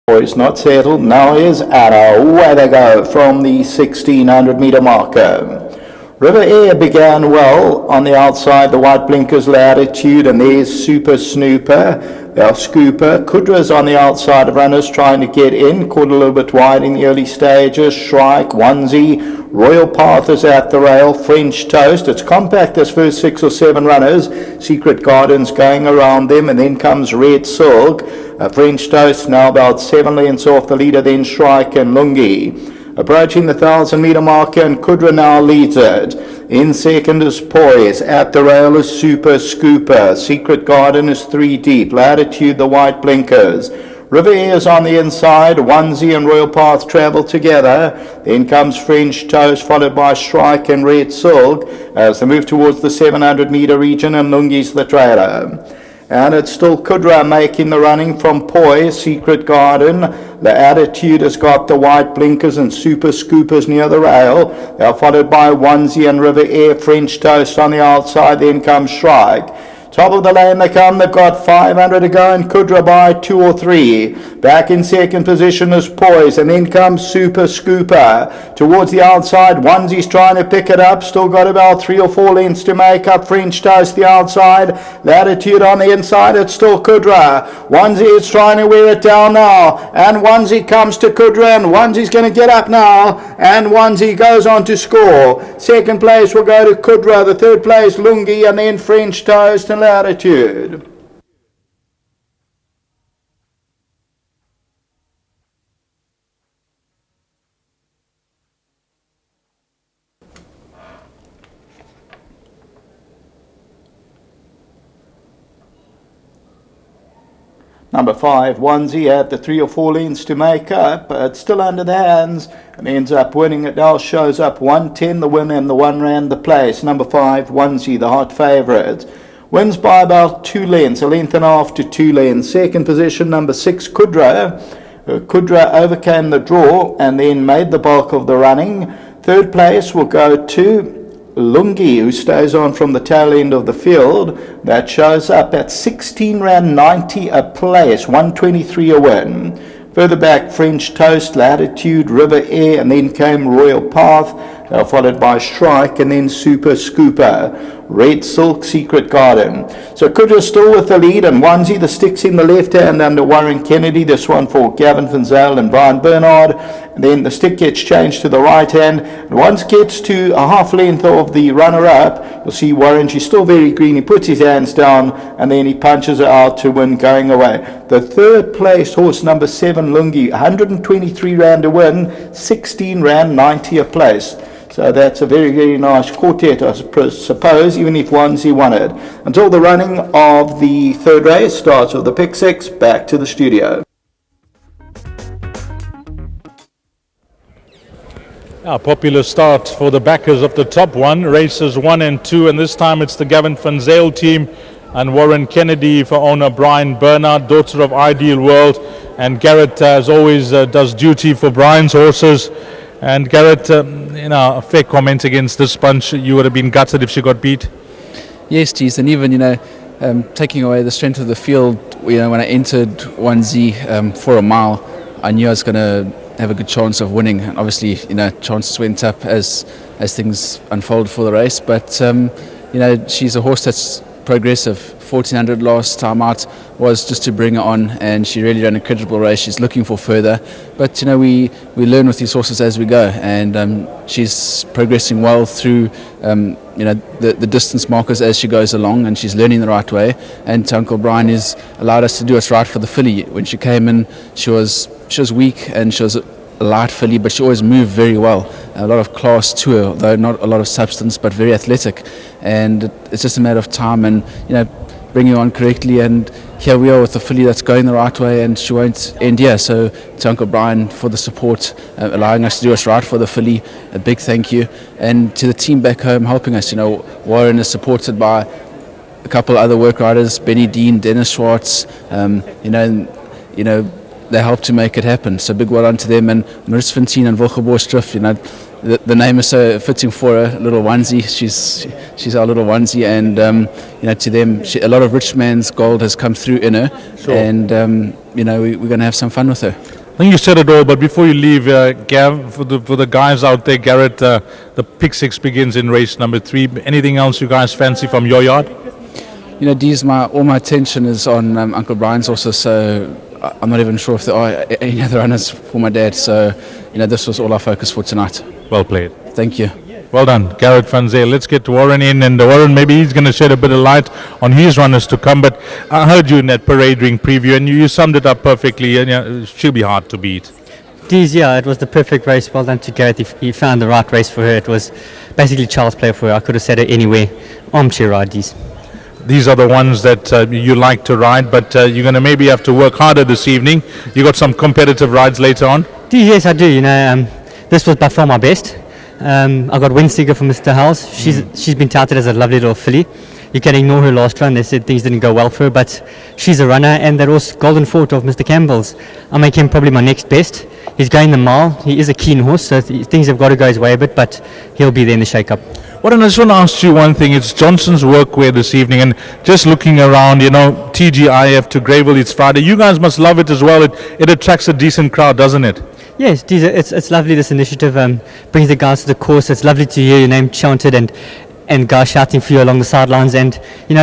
Boys not settled, now is Anna, away they go from the 1600 metre marker. River Air began well on the outside, the white blinkers latitude, and there's Super Snooper. Our Scooper, Kudra's on the outside of runners trying to get in, caught a little bit wide in the early stages. Shrike, Onesie, Royal Path is at the rail, French Toast. It's compact, this first 6 or 7 runners. Secret Gardens going around them, and then comes Red Silk. French Toast now about 7 lengths off the leader, then Shrike and Lungi. Approaching the 1,000 metre marker, and Kudra now leads it. In second is Poise. At the rail is Super Scooper. Secret Garden is 3 deep. Latitude, the white blinkers. River Air is on the inside. Onesie and Royal Path travel together. Then comes French Toast, followed by Shrike and Red Silk as they move towards the 700 metre region, and Lungi's the trailer. And it's still Kudra making the running from Poise, Secret Garden. The Attitude has got the white blinkers and Super Scoopers near the rail. They're followed by Onesie and River Air, French Toast on the outside. Then comes Shrike. Top of the lane they come, they've got 500 to go, and Kudra by 2 or 3. Back in second position is Poise, and then comes Super Scooper. Towards the outside, Onesie's trying to pick it up, still got about 3 or 4 lengths to make up. French Toast the outside, Latitude on the inside, it's still Kudra. Onesie is trying to wear it down now, and Onesie comes to Kudra, and Onesie's going to get up now, and Onesie goes on to score. Second place will go to Kudra, the third place Lungi, and then French Toast and Latitude. Number 5, Onesie had the 3 or 4 lengths to make up, but still under the hands, and ends up winning it now. Shows up 110 the win, and the 1 rand the place. Number 5, Onesie, the hot favourite. Wins by about 2 lengths, a length and a half to 2 lengths. Second position, number 6, Kudra. Kudra overcame the draw and then made the bulk of the running. Third place will go to Lungi, who stays on from the tail end of the field. That shows up at 16 rand 90 a place, 123 a win. Further back, French Toast, Latitude, River Air, and then came Royal Path, followed by Shrike, and then Super Scooper. Red Silk, Secret Garden. So Kudra still with the lead, and Onesie, the sticks in the left hand under Warren Kennedy. This one for Gavin Van Zyl and Brian Bernard. And then the stick gets changed to the right hand. And once gets to a half length of the runner-up, you'll see Warren, she's still very green. He puts his hands down, and then he punches her out to win going away. The third place horse, number 7, Lungi, 123 rand a win, 16 rand 90 a place. So that's a very, very nice quartet, I suppose, even if Onesie won it. Until the running of the third race starts with the pick 6, back to the studio. A popular start for the backers of the top one, races 1 and 2, and this time it's the Gavin Van Zyl team and Warren Kennedy for owner Brian Bernard, daughter of Ideal World, and Garrett, as always, does duty for Brian's horses. And Garrett, a fair comment against this bunch. You would have been gutted if she got beat. Yes, geez, and even taking away the strength of the field. When I entered Onesie for a mile, I knew I was going to have a good chance of winning. And obviously, chances went up as things unfolded for the race. But she's a horse that's progressive. 1400 last time out was just to bring her on, and she really ran a credible race. She's looking for further, but we learn with these horses as we go, and she's progressing well through the distance markers as she goes along, and she's learning the right way. And Uncle Brian has allowed us to do what's right for the filly. When she came in, she was weak, and she was a light filly, but she always moved very well. A lot of class to her, though not a lot of substance, but very athletic. And it's just a matter of time and bring you on correctly, and here we are with the filly that's going the right way, and she won't end here. So to Uncle Brian for the support, allowing us to do what's right for the filly, a big thank you. And to the team back home helping us. Warren is supported by a couple other work riders, Benny Dean, Dennis Schwartz, they helped to make it happen. So big well done to them, and Maurice Fontaine and Wilgebos Drift, the name is so fitting for her, little onesie. She's our little onesie, and to them, a lot of rich man's gold has come through in her, Sure. and we're going to have some fun with her. I think you said it all, but before you leave, Gav, for the guys out there, Garrett, the pick 6 begins in race number 3. Anything else you guys fancy from your yard? Dee's all my attention is on Uncle Brian's horses, so I'm not even sure if there are any other runners for my dad. So, this was all our focus for tonight. Well played. Thank you. Well done, Garrett Van Zyl. Let's get Warren in, and Warren, maybe he's going to shed a bit of light on his runners to come. But I heard you in that parade ring preview, and you summed it up perfectly. And she'll be hard to beat. Dees, yeah, it was the perfect race. Well done to Gareth. He found the right race for her. It was basically child's play for her. I could have said it anywhere. Armchair ride, Dees. These are the ones that you like to ride, but you're going to maybe have to work harder this evening. You got some competitive rides later on? Dees, yes, I do. This was by far my best. I got Windseeker from Mr. Howes. She's been touted as a lovely little filly. You can ignore her last run. They said things didn't go well for her, but she's a runner. And that was Golden Fort of Mr. Campbell's. I make him probably my next best. He's going the mile. He is a keen horse, so things have got to go his way a bit, but he'll be there in the shake-up. Well, and I just want to ask you one thing. It's Johnson's workwear this evening, and just looking around, TGIF to Greyville, it's Friday. You guys must love it as well. It attracts a decent crowd, doesn't it? Yes, it's lovely, this initiative. Brings the guys to the course. It's lovely to hear your name chanted and guys shouting for you along the sidelines. And,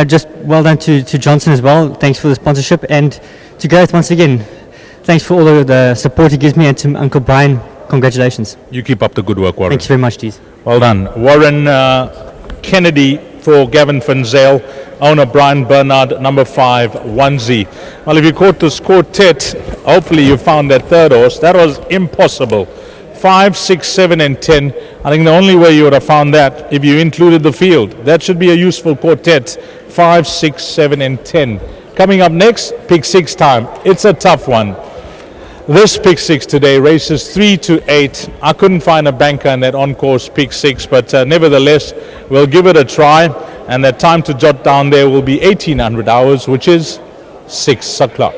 just well done to Johnson as well. Thanks for the sponsorship. And to Gareth once again, thanks for all the support he gives me. And to Uncle Brian, congratulations. You keep up the good work, Warren. Thanks very much, Dees. Well done. Warren Kennedy for Gavin Van Zyl, owner Brian Bernard, number 5, ONESIE. Well, if you caught this quartet, hopefully you found that third horse. That was impossible. 5, 6, 7, and 10. I think the only way you would have found that if you included the field. That should be a useful quartet. 5, 6, 7, and 10. Coming up next, pick 6 time. It's a tough one. This pick 6 today, races 3 to 8. I couldn't find a banker in that on-course pick 6, but nevertheless, we'll give it a try. And the time to jot down there will be 1800 hours, which is 6 o'clock.